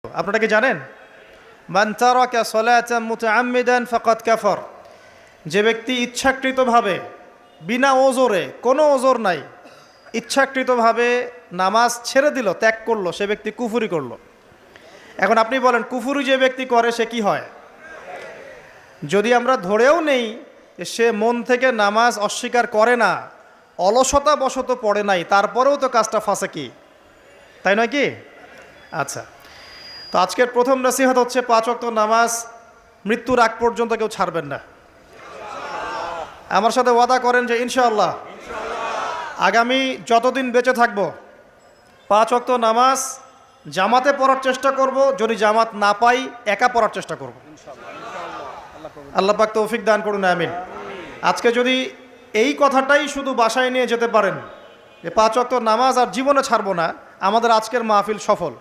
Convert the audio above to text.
আপনারা কি জানেন মান তারাকা সালাতান মুতাআম্মিদান ফাকাদ কাফার, যে ব্যক্তি ইচ্ছাকৃতভাবে বিনা ওজরে, কোনো ওজর নাই, ইচ্ছাকৃতভাবে নামাজ ছেড়ে দিল, ত্যাগ করলো, সে ব্যক্তি কুফরি করলো। এখন আপনি বলেন কুফরি যে ব্যক্তি করে সে কি হয়? যদি আমরা ধরেও নেই যে সে মন থেকে নামাজ অস্বীকার করে না, অলসতা বশত পড়ে নাই, তারপরেও তো কাজটা ফাঁসেকি, তাই নয় কি? আচ্ছা, তো আজকের প্রথম নসিহত হচ্ছে 5 ওয়াক্ত নামাজ মৃত্যুর আগ পর্যন্ত কেউ ছাড়বেন না। আমার সাথে ওয়াদা করেন যে ইনশাআল্লাহ আগামী যতদিন বেঁচে থাকবো 5 ওয়াক্ত নামাজ জামাতে পড়ার চেষ্টা করব, যদি জামাত না পাই একা পড়ার চেষ্টা করব। আল্লাহ পাক তৌফিক দান করুন, আমিন। আজকে যদি এই কথাটাই শুধু বাসায় নিয়ে যেতে পারেন যে 5 ওয়াক্ত নামাজ আর জীবনে ছাড়বো না, আমাদের আজকের মাহফিল সফল।